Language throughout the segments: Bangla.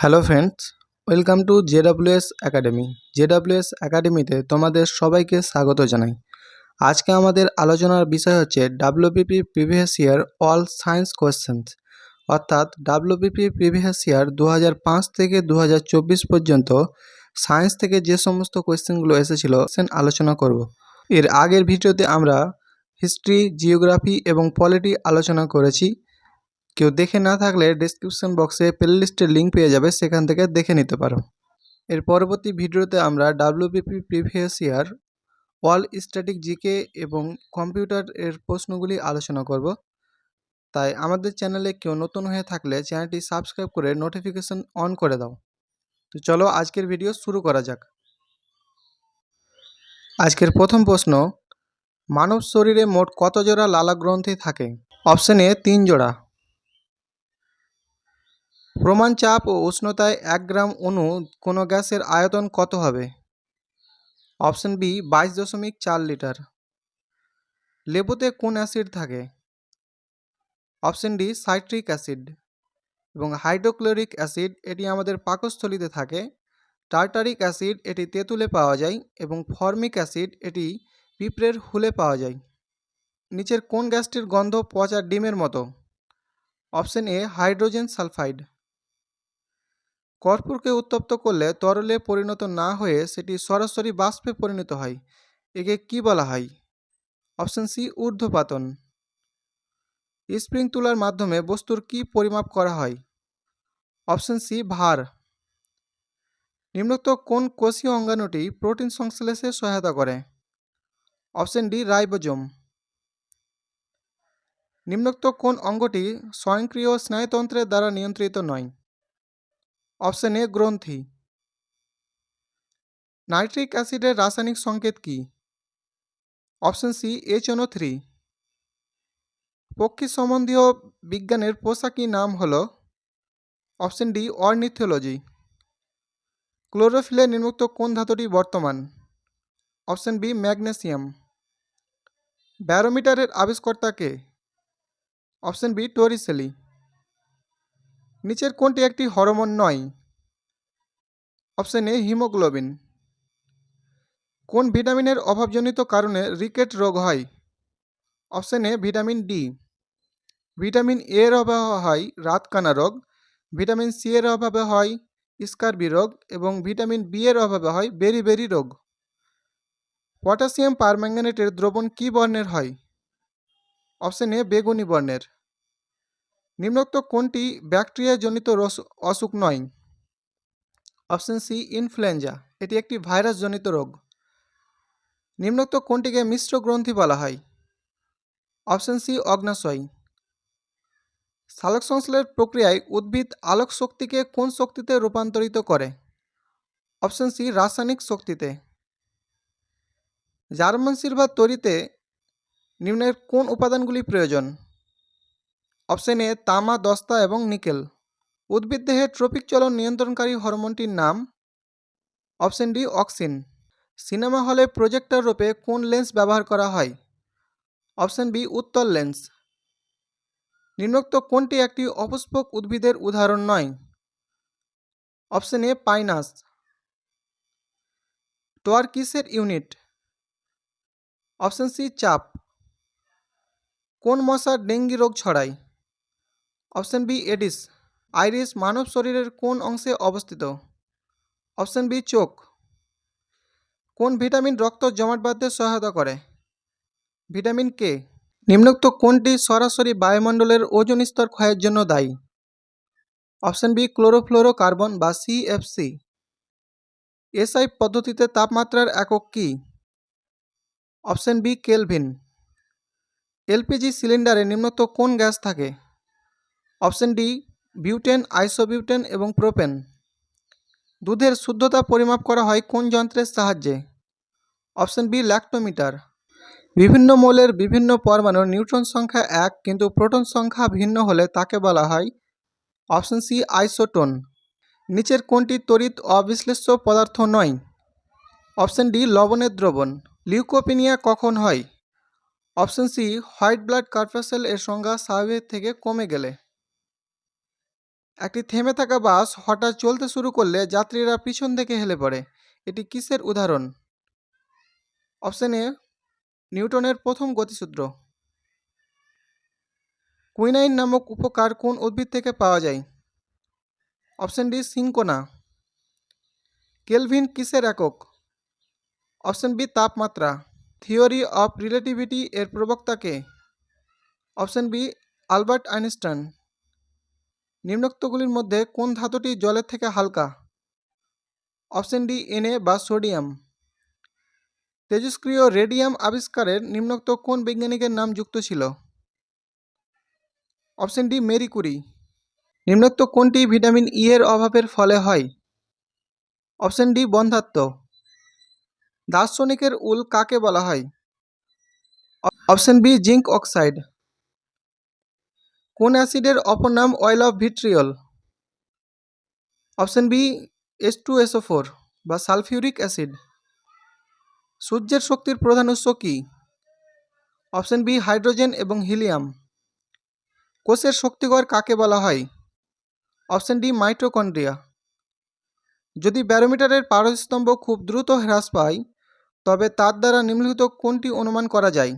Hello friends, welcome to ZWS academy. জেডাব্লিউএস একাডেমিতে তোমাদের সবাইকে স্বাগত জানাই। আজকে আমাদের আলোচনার বিষয় হচ্ছে WBP previous year all science questions, অর্থাৎ ডাব্লিউবিপি প্রিভিয়াস ইয়ার 2005 থেকে 2024 পর্যন্ত সায়েন্স থেকে যে সমস্ত কোয়েশ্চেনগুলো এসেছিল আলোচনা করব। এর আগের ভিডিওতে আমরা হিস্ট্রি, জিওগ্রাফি এবং পলিটি আলোচনা করেছি। কেউ দেখে না থাকলে ডেসক্রিপশন বক্সে প্লেলিস্টের লিঙ্ক পেয়ে যাবে, সেখান থেকে দেখে নিতে পারো। এর পরবর্তী ভিডিওতে আমরা WBP previous year all static GK এবং কম্পিউটার এর প্রশ্নগুলি আলোচনা করব। তাই আমাদের চ্যানেলে কেউ নতুন হয়ে থাকলে চ্যানেলটি সাবস্ক্রাইব করে নোটিফিকেশন অন করে দাও। তো চলো আজকের ভিডিও শুরু করা যাক। আজকের প্রথম প্রশ্ন, মানব শরীরে মোট কত জোড়া লালাগ্রন্থি থাকে? অপশন এ 3 জোড়া। প্রমাণ চাপ ও উষ্ণতায় 1 গ্রাম অণু কোনো গ্যাসের আয়তন কত হবে? Option B 22.4 litre. লেবুতে কোন অ্যাসিড থাকে? Option D citric acid. এবং হাইড্রোক্লোরিক অ্যাসিড এটি আমাদের পাকস্থলীতে থাকে। টার্টারিক অ্যাসিড এটি তেঁতুলে পাওয়া যায় এবং ফর্মিক অ্যাসিড এটি পিঁপড়ের হুলে পাওয়া যায়। নিচের কোন গ্যাসটির গন্ধ পচা ডিমের মতো? Option A hydrogen sulphide. কর্পূরকে উত্তপ্ত করলে তরলে পরিণত না হয়ে সেটি সরাসরি বাষ্পে পরিণত হয়, একে কি বলা হয়? Option C ঊর্ধ্বপাতন। স্প্রিং তুলার মাধ্যমে বস্তুর কি পরিমাপ করা হয়? অপশন সি ভার। নিম্নোক্ত কোন কোষীয় অঙ্গাণুটি প্রোটিন সংশ্লেষে সহায়তা করে? Option D ribosome. নিম্নোক্ত কোন অঙ্গটি স্বয়ংক্রিয় স্নায়ুতন্ত্রের দ্বারা নিয়ন্ত্রিত নয়? অপশন এ গ্রন্থি। নাইট্রিক অ্যাসিডের রাসায়নিক সংকেত কি? Option C HNO3। পক্ষী সম্বন্ধীয় বিজ্ঞানের পোশাকি নাম হল? Option D ornithology. ক্লোরোফিলে নিম্নোক্ত কোন ধাতুটি বর্তমান? Option B magnesium. ব্যারোমিটারের আবিষ্কর্তা কে? Option B Torricelli. নিচের কোনটি একটি হরমোন নয়? Option A haemoglobin. কোন ভিটামিনের অভাবজনিত কারণে রিকেট রোগ হয়? Option A vitamin D. Vitamin A এর অভাবে হয় রাতকানা রোগ, ভিটামিন সি এর অভাবে হয় স্কারবি রোগ এবং ভিটামিন বি এর অভাবে হয় বেরি রোগ। পটাশিয়াম পারম্যাঙ্গানেটের দ্রবণ কি বর্ণের হয়? অপশন এ বেগুনি বর্ণের। নিম্নোক্ত কোনটি ব্যাকটেরিয়া জনিত অসুখ নয়? অপশন সি ইনফ্লুয়েঞ্জা, এটি একটি ভাইরাস জনিত রোগ। নিম্নোক্ত কোনটিকে মিশ্র গ্রন্থি বলা হয়? অপশন সি অগ্ন্যাশয়। সালোক সংশ্লেষ প্রক্রিয়ায় উদ্ভিদ আলোক শক্তিকে কোন শক্তিতে রূপান্তরিত করে? অপশন সি রাসায়নিক শক্তিতে। জার্মান সিলভার তৈরিতে নিম্নের কোন উপাদানগুলি প্রয়োজন? অপশন এ তামা, দস্তা এবং নিকেল। উদ্ভিদ দেহে ট্রপিক চলন নিয়ন্ত্রণকারী হরমোনটির নাম? Option D auxin. সিনেমা হলে প্রজেক্টর রূপে কোন লেন্স ব্যবহার করা হয়? অপশন বি উত্তল লেন্স। নিম্নোক্ত কোনটি একটি অপুষ্পক উদ্ভিদের উদাহরণ নয়? অপশন এ পাইনাস। টোয়ার কিসের ইউনিট? অপশন সি চাপ। কোন মশা ডেঙ্গি রোগ ছড়ায়? Option B Aedes. আইরিস মানব শরীরের কোন অংশে অবস্থিত? অপশন বি চোখ। কোন ভিটামিন রক্ত জমাট বাঁধতে সহায়তা করে? Vitamin K. নিম্নোক্ত কোনটি সরাসরি বায়ুমণ্ডলের ওজোন স্তর ক্ষয়ের জন্য দায়ী? অপশন বি ক্লোরোফ্লোরোকার্বন বা CFC। এসআই পদ্ধতিতে তাপমাত্রার একক কি? Option B kelvin. এলপিজি সিলিন্ডারে নিম্নোক্ত কোন গ্যাস থাকে? অপশন ডি বিউটেন, আইসোবিউটেন এবং প্রোপেন। দুধের শুদ্ধতা পরিমাপ করা হয় কোন যন্ত্রের সাহায্যে? Option B lactometer. বিভিন্ন মৌলের বিভিন্ন পরমাণুর নিউট্রন সংখ্যা 1 কিন্তু প্রোটন সংখ্যা ভিন্ন হলে তাকে বলা হয়? Option C isotone. নিচের কোনটি তড়িৎ অবিশ্লেষ্য পদার্থ নয়? অপশন ডি লবণের দ্রবণ। লিউকোপিনিয়া কখন হয়? Option C white blood corpuscle এর সংখ্যা স্বাভাবিক থেকে কমে গেলে। একটি থেমে থাকা বাস হঠাৎ চলতে শুরু করলে যাত্রীরা পিছন থেকে হেলে পড়ে। এটি কিসের উদাহরণ? অপশন এ নিউটনের প্রথম গতিসূত্র। কুইনাইন নামক উপকার কোন উদ্ভিদ থেকে পাওয়া যায়? Option D cinchona. কেলভিন কিসের একক? অপশন বি তাপমাত্রা। থিওরি অফ রিলেটিভিটি এর প্রবক্তা কে? Option B Albert Einstein. নিম্নোক্তগুলির মধ্যে কোন ধাতুটি জলের থেকে হালকা? অপশন ডি Na বা সোডিয়াম। তেজস্ক্রিয় রেডিয়াম আবিষ্কারের নিম্নোক্ত কোন বৈজ্ঞানিকের নাম যুক্ত ছিল? Option D Marie Curie. নিম্নোক্ত কোনটি ভিটামিন ই এর অভাবের ফলে হয়? অপশন ডি বন্ধ্যাত্ব। দার্শনিকের উল কাকে বলা হয়? Option B zinc oxide. কোন অ্যাসিডের অপর নাম oil of vitriol? Option B H2SO4 বা সালফিউরিক অ্যাসিড। সূর্যের শক্তির প্রধান উৎস কি? অপশন বি হাইড্রোজেন এবং হিলিয়াম। কোষের শক্তিঘর কাকে বলা হয়? Option D mitochondria. যদি ব্যারোমিটারের পারস্তম্ভ খুব দ্রুত হ্রাস পায় তবে তার দ্বারা নিম্নলিখিত কোনটি অনুমান করা যায়?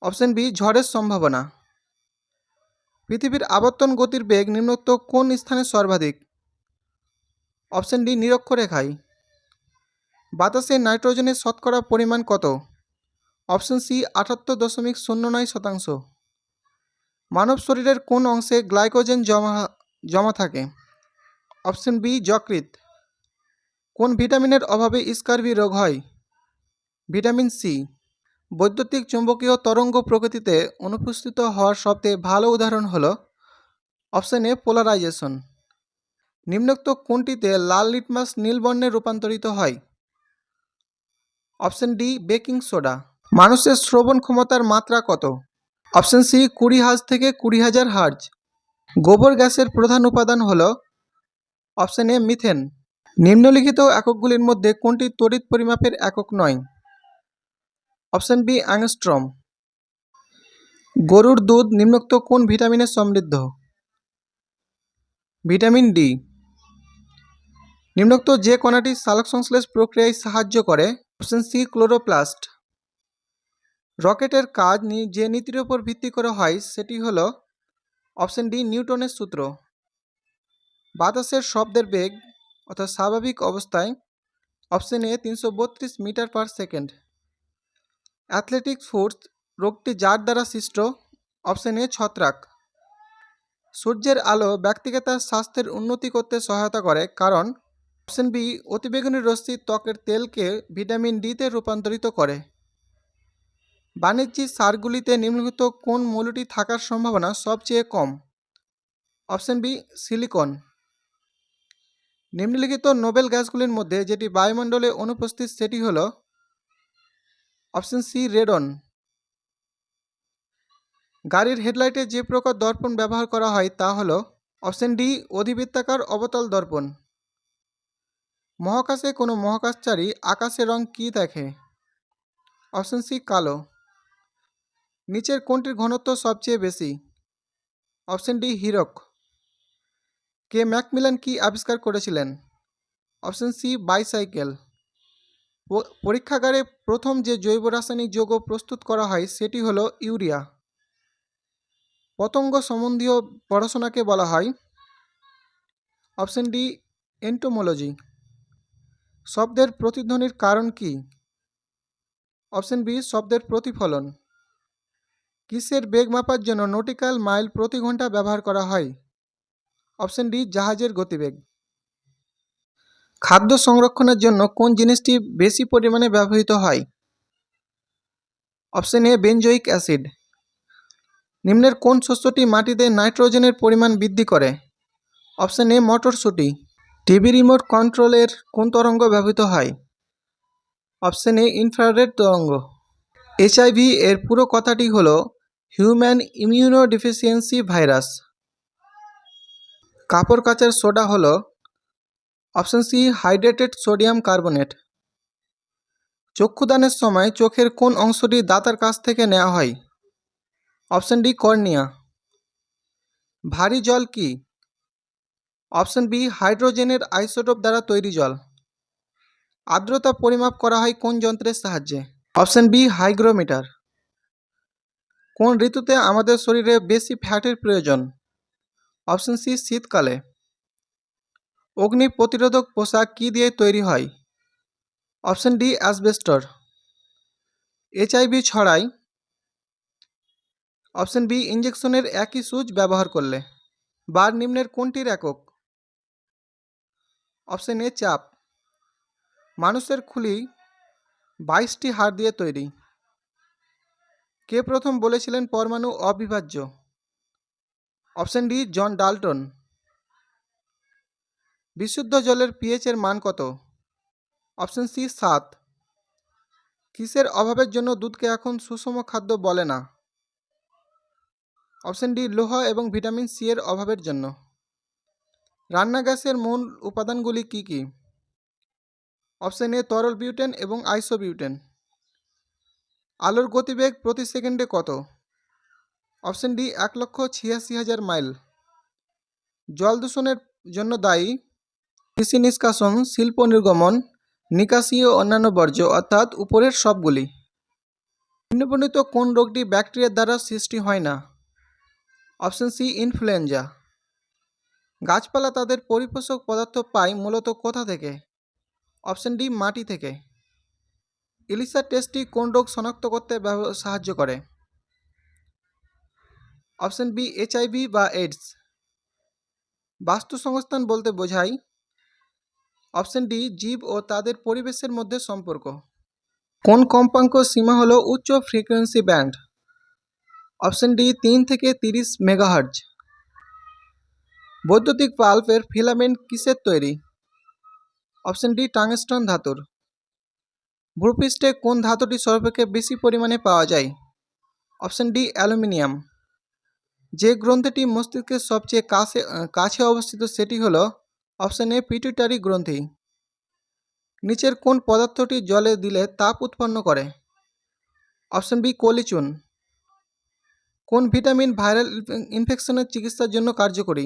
অপশন বি ঝড়ের সম্ভাবনা। পৃথিবীর আবর্তন গতির বেগ নিম্নোক্ত কোন স্থানে সর্বাধিক? অপশন ডি নিরক্ষরেখায়। বাতাসে নাইট্রোজেনের শতকরা পরিমাণ কত? Option C ৭৮.০৯%। মানব শরীরের কোন অংশে গ্লাইকোজেন জমা থাকে? অপশন বি যকৃৎ। কোন ভিটামিনের অভাবে স্কারভি রোগ হয়? Vitamin C. বৈদ্যুতিক চুম্বকীয় তরঙ্গ প্রকৃতিতে অনুপস্থিত হওয়ার সবচেয়ে ভালো উদাহরণ হল অপশন এ পোলারাইজেশন। নিম্নোক্ত কোনটিতে লাল লিটমাস নীল বর্ণে রূপান্তরিত হয়? Option D baking soda. মানুষের শ্রবণ ক্ষমতার মাত্রা কত? অপশন সি 20 হার্জ থেকে 20,000 হার্জ। গোবর গ্যাসের প্রধান উপাদান হল অপশন এ মিথেন। নিম্নলিখিত এককগুলির মধ্যে কোনটি তড়িৎ পরিমাপের একক নয়? Option B angstrom. গরুর দুধ নিম্নোক্ত কোন ভিটামিনে সমৃদ্ধ? Vitamin D. নিম্নোক্ত যে কণাটি সালোকসংশ্লেষ প্রক্রিয়ায় সাহায্য করে? Option C chloroplast. রকেটের কাজ যে নীতির উপর ভিত্তি করে হয় সেটি হল অপশন ডি নিউটনের সূত্র। বাতাসের শব্দের বেগ অর্থাৎ স্বাভাবিক অবস্থায় option A 332 metre per second. Athletic foot রোগটি যার দ্বারা সৃষ্ট? অপশন এ ছত্রাক। সূর্যের আলো ব্যক্তিকে তার স্বাস্থ্যের উন্নতি করতে সহায়তা করে কারণ? অপশন বি অতিবেগুনি রশ্মি ত্বকের তেলকে ভিটামিন ডিতে রূপান্তরিত করে। বাণিজ্যিক সারগুলিতে নিম্নলিখিত কোন মৌলটি থাকার সম্ভাবনা সবচেয়ে কম? Option B silicon. নিম্নলিখিত নোবেল গ্যাসগুলির মধ্যে যেটি বায়ুমণ্ডলে অনুপস্থিত সেটি হল অপশন সি রেডন। গাড়ির হেডলাইটে যে প্রকার দর্পণ ব্যবহার করা হয় তা হল অপশন ডি অধিবৃত্তাকার অবতল দর্পণ। মহাকাশে কোনো মহাকাশচারী আকাশের রং কী দেখে? অপশন সি কালো। নিচের কোনটির ঘনত্ব সবচেয়ে বেশি? অপশন ডি হীরক। কে ম্যাকমিলান কি আবিষ্কার করেছিলেন? Option C bicycle. পরীক্ষাগারে প্রথম যে জৈব রাসায়নিক যৌগ প্রস্তুত করা হয় সেটি হল ইউরিয়া। পতঙ্গ সম্বন্ধীয় পড়াশোনাকে বলা হয়? Option D entomology. শব্দের প্রতিধ্বনির কারণ কি? অপশন বি শব্দের প্রতিফলন। কিসের বেগ মাপার জন্য নটিক্যাল মাইল প্রতি ঘন্টা ব্যবহার করা হয়? অপশন ডি জাহাজের গতিবেগ। খাদ্য সংরক্ষণের জন্য কোন জিনিসটি বেশি পরিমাণে ব্যবহৃত হয়? Option A benzoic acid. নিম্নের কোন শস্যটি মাটিতে নাইট্রোজেনের পরিমাণ বৃদ্ধি করে? অপশন এ মটরশুঁটি। টিভি রিমোট কন্ট্রোলের কোন তরঙ্গ ব্যবহৃত হয়? অপশন এ ইনফ্রারেড তরঙ্গ। এইচআইভি এর পুরো কথাটি হল হিউম্যান ইমিউনোডেফিসিয়েন্সি ভাইরাস। কাপড় কাচার সোডা হল option C hydrated sodium carbonate. চক্ষুদানের সময় চোখের কোন অংশটি দাঁতের কাছ থেকে নেওয়া হয়? Option D cornea. ভারী জল কি? অপশন বি হাইড্রোজেনের আইসোটোপ দ্বারা তৈরি জল। আর্দ্রতা পরিমাপ করা হয় কোন যন্ত্রের সাহায্যে? Option B hygrometer. কোন ঋতুতে আমাদের শরীরে বেশি ফ্যাটের প্রয়োজন? অপশন সি শীতকালে। অগ্নি প্রতিরোধক পোশাক কী দিয়ে তৈরি হয়? Option D asbestos. এইচআইভি ছড়ায়? অপশন বি ইঞ্জেকশনের একই সুচ ব্যবহার করলে। বার নিম্নের কোনটির একক? অপশন এ চাপ। মানুষের খুলি 22টি হাড় দিয়ে তৈরি। কে প্রথম বলেছিলেন পরমাণু অবিভাজ্য? Option D John Dalton. বিশুদ্ধ জলের পিএইচ এর মান কত? Option C 7। কিসের অভাবের জন্য দুধকে এখন সুষম খাদ্য বলে না? অপশন ডি লৌহ এবং ভিটামিন সি এর অভাবের জন্য। রান্না গ্যাসের মূল উপাদানগুলি কি কি? অপশন এ তরল বিউটেন এবং আইসোবিউটেন। আলোর গতিবেগ প্রতি সেকেন্ডে কত? Option D 1,86,000 mile. জল দূষণের জন্য দায়ী কৃষি নিষ্কাশন, শিল্প নির্গমন, নিকাশি ও অন্যান্য বর্জ্য অর্থাৎ উপরের সবগুলি। নিম্নবর্ণিত কোন রোগটি ব্যাকটেরিয়ার দ্বারা সৃষ্টি হয় না? Option C influenza. গাছপালা তাদের পরিপোষক পদার্থ পায় মূলত কোথা থেকে? অপশন ডি মাটি থেকে। এলিসা টেস্টটি কোন রোগ শনাক্ত করতে সাহায্য করে? অপশন বি এইচআইভি বা এইডস। বাস্তু সংস্থান বলতে বোঝায়? অপশন ডি জীব ও তাদের পরিবেশের মধ্যে সম্পর্ক। কোন কম্পাঙ্ক সীমা হল উচ্চ ফ্রিকোয়েন্সি ব্যান্ড? অপশন ডি 3 থেকে 30 মেগাহার্জ। বৈদ্যুতিক বাল্বের ফিলামেন্ট কিসের তৈরি? অপশন ডি টাংস্টন ধাতুর। ভূপৃষ্ঠে কোন ধাতুটি সর্বাপেক্ষা বেশি পরিমাণে পাওয়া যায়? Option D aluminium. যে গ্রন্থিটি মস্তিষ্কের সবচেয়ে কাছে অবস্থিত সেটি হল অপশন এ পিটুইটারি গ্রন্থি। নিচের কোন পদার্থটি জলে দিলে তাপ উৎপন্ন করে? অপশন বি কলিচুন। কোন ভিটামিন ভাইরাল ইনফেকশনের চিকিৎসার জন্য কার্যকরী?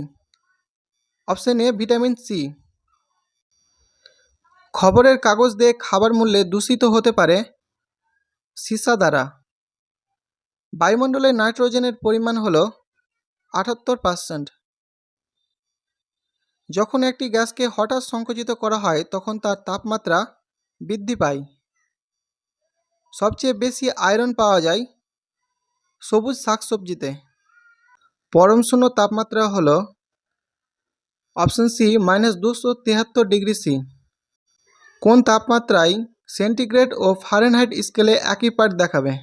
Option A vitamin C. খবরের কাগজ দিয়ে খাবার মূল্যে দূষিত হতে পারে সীসা দ্বারা। বায়ুমণ্ডলে নাইট্রোজেনের পরিমাণ হল 78%। যখন একটি গ্যাসকে হঠাৎ সংকুচিত করা হয় তখন তার তাপমাত্রা বৃদ্ধি পায়। সবচেয়ে বেশি আয়রন পাওয়া যায় সবুজ শাকসবজিতে। পরম শূন্য তাপমাত্রা হল অপশন সি -273 ডিগ্রি সি। কোন তাপমাত্রায় সেন্টিগ্রেড ও ফারেনহাইট স্কেলে একই পাঠ দেখাবে?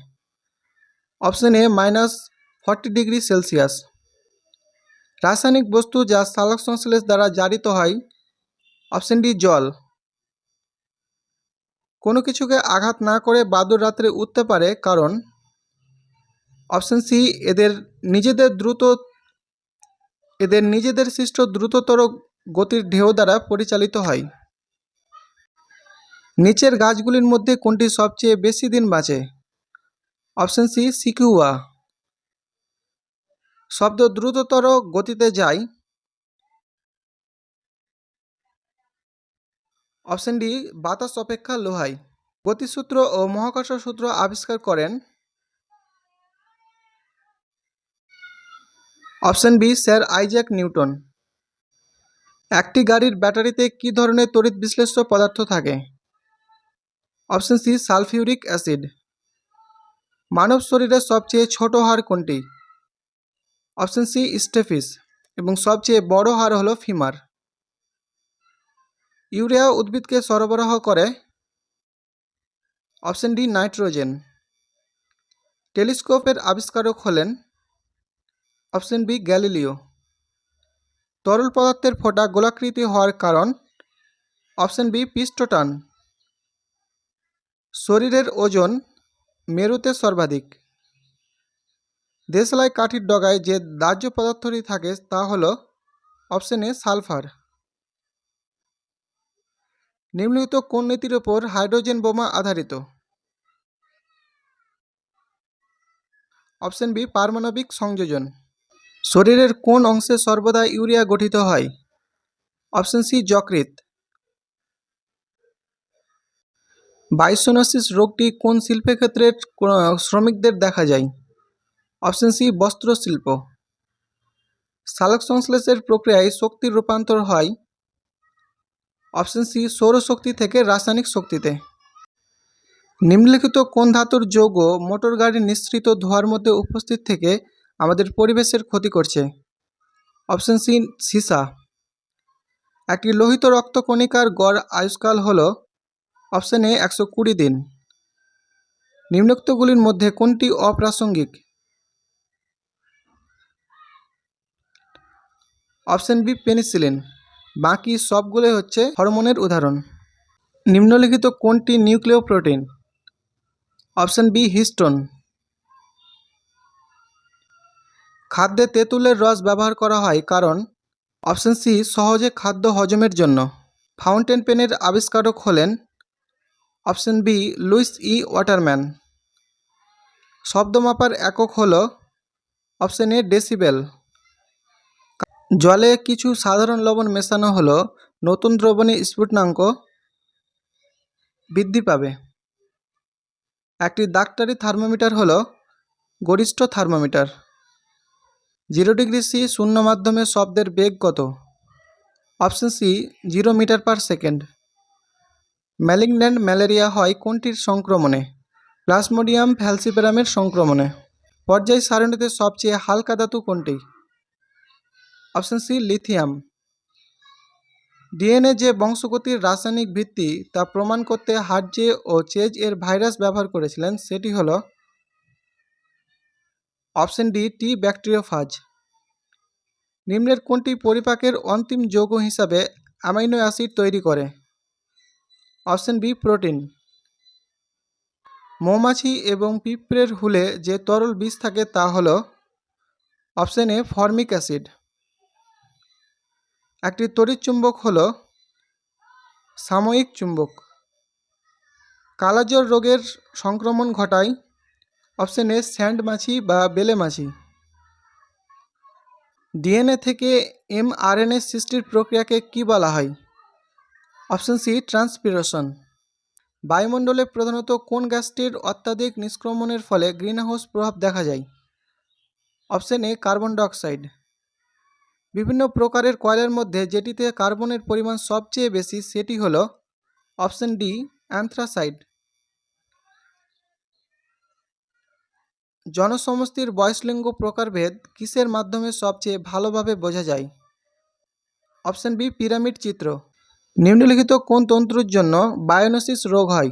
Option A -40 degree Celsius. রাসায়নিক বস্তু যা সালোক সংশ্লেষ দ্বারা জারিত হয়? অপশন ডি জল। কোনো কিছুকে আঘাত না করে বাদুড় রাত্রে উঠতে পারে কারণ? অপশন সি এদের নিজেদের সৃষ্ট দ্রুততর গতির ঢেউ দ্বারা পরিচালিত হয়। নিচের গাছগুলির মধ্যে কোনটি সবচেয়ে বেশি দিন বাঁচে? Option C sequoia. শব্দ দ্রুততর গতিতে যায়? অপশন ডি বাতাস অপেক্ষা লোহায়। গতিসূত্র ও মহাকর্ষ সূত্র আবিষ্কার করেন? Option B sir Isaac Newton. একটি গাড়ির ব্যাটারিতে কী ধরনের তড়িৎ বিশ্লেষ্য পদার্থ থাকে? Option C sulphuric acid. মানব শরীরের সবচেয়ে ছোট হাড় কোনটি? অপশন সি স্টেফিস এবং সবচেয়ে বড় হাড় হল ফিমার। ইউরিয়া উদ্ভিদকে সরবরাহ করে? Option D nitrogen. টেলিস্কোপের আবিষ্কারক হলেন? Option B Galileo. তরল পদার্থের ফোঁটা গোলাকৃতি হওয়ার কারণ? অপশন বি পৃষ্ঠটান। শরীরের ওজন মেরুতে সর্বাধিক। দেশলাই কাঠির ডগায় যে দাহ্য পদার্থটি থাকে তা হল? Option A sulphur. নিম্নলিখিত কোন নীতির ওপর হাইড্রোজেন বোমা আধারিত? অপশন বি পারমাণবিক সংযোজন। শরীরের কোন অংশে সর্বদা ইউরিয়া গঠিত হয়? অপশন সি যকৃৎ। বাইসোনোসিস রোগটি কোন শিল্পের ক্ষেত্রে শ্রমিকদের দেখা যায়? অপশন সি বস্ত্র শিল্প। সালোকসংশ্লেষের প্রক্রিয়ায় শক্তির রূপান্তর হয়? অপশন সি সৌরশক্তি থেকে রাসায়নিক শক্তিতে। নিম্নলিখিত কোন ধাতুর যৌগ মোটর গাড়ির নিঃসৃত ধোঁয়ার মধ্যে উপস্থিত থেকে আমাদের পরিবেশের ক্ষতি করছে? অপশন সি সীসা। একটি লোহিত রক্তকণিকার গড় আয়ুষ্কাল হল? অপশন এ 120 দিন। নিম্নোক্তগুলির মধ্যে কোনটি অপ্রাসঙ্গিক? Option B penicillin. বাকি সবগুলো হচ্ছে হরমোনের উদাহরণ। নিম্নলিখিত কোনটি নিউক্লিয় প্রোটিন? Option B histone. খাদ্যে তেঁতুলের রস ব্যবহার করা হয় কারণ? অপশন সি সহজে খাদ্য হজমের জন্য। ফাউন্টেন পেনের আবিষ্কারক হলেন? অপশন বি লুইস ই ওয়াটারম্যান। শব্দ মাপার একক হল? Option A decibel. জলে কিছু সাধারণ লবণ মেশানো হলো নতুন দ্রবণে স্ফুটনাঙ্ক বৃদ্ধি পাবে। একটি ডাক্তারি থার্মোমিটার হলো গরিষ্ঠ থার্মোমিটার। 0 ডিগ্রি সি শূন্য মাধ্যমে শব্দের বেগ কত? Option C 0 metre per second. Malignant malaria হয় কোনটির সংক্রমণে? প্লাজমোডিয়াম ফ্যালসিপারামের সংক্রমণে। পর্যায় সারণীতে সবচেয়ে হালকা ধাতু কোনটি? Option C lithium. ডিএনএ যে বংশগতির রাসায়নিক ভিত্তি তা প্রমাণ করতে হার্জে ও চেজ এর ভাইরাস ব্যবহার করেছিলেন সেটি হল? Option D T bacteriophage. নিম্নের কোনটি পরিপাকের অন্তিম যৌগ হিসাবে অ্যামাইনো অ্যাসিড তৈরি করে? Option B protein. মৌমাছি এবং পিঁপড়ের হুলে যে তরল বিষ থাকে তা হল? Option A formic acid. একটি তড়িৎচুম্বক হল? সাময়িক চুম্বক। কালাজ্বর রোগের সংক্রমণ ঘটায়? অপশন এ স্যান্ড মাছি বা বেলে মাছি। ডিএনএ থেকে এমআরএনএ সৃষ্টির প্রক্রিয়াকে কি বলা হয়? Option C transpiration. বায়ুমণ্ডলে প্রধানত কোন গ্যাসটির অত্যাধিক নিষ্ক্রমণের ফলে গ্রিনহাউস প্রভাব দেখা যায়? Option A carbon dioxide. বিভিন্ন প্রকারের কয়লার মধ্যে যেটিতে কার্বনের পরিমাণ সবচেয়ে বেশি সেটি হল? Option D anthracite. জনসমষ্টির বয়সলিঙ্গ প্রকারভেদ কিসের মাধ্যমে সবচেয়ে ভালোভাবে বোঝা যায়? অপশন বি পিরামিড চিত্র। নিম্নলিখিত কোন তন্তুর জন্য বায়োনোসিস রোগ হয়?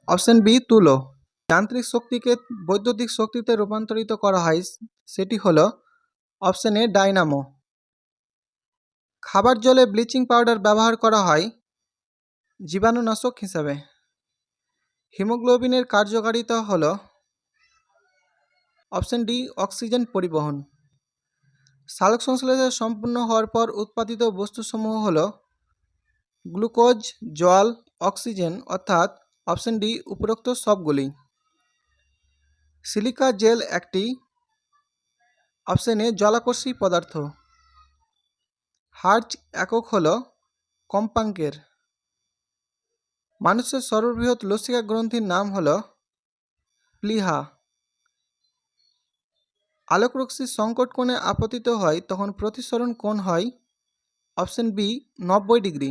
অপশন বি তুলো। যান্ত্রিক শক্তিকে বৈদ্যুতিক শক্তিতে রূপান্তরিত করা হয় সেটি হল? Option A dynamo. খাবার জলে ব্লিচিং পাউডার ব্যবহার করা হয় জীবাণুনাশক হিসাবে। হিমোগ্লোবিনের কার্যকারিতা হল? অপশন ডি অক্সিজেন পরিবহন। সালোকসংশ্লেষ সম্পূর্ণ হওয়ার পর উৎপাদিত বস্তুসমূহ হল? গ্লুকোজ, জল, অক্সিজেন অর্থাৎ অপশন ডি উপরোক্ত সবগুলি। সিলিকা জেল একটি? অপশন এ জলাকর্ষী পদার্থ। হার্জ একক হল কম্পাঙ্কের। মানুষের সর্ববৃহৎ লসিকা গ্রন্থির নাম হল? প্লীহা। আলোকরশ্মি সংকট কোণে আপতিত হয় তখন প্রতিসরণ কোণ হয়? Option B 90 degree.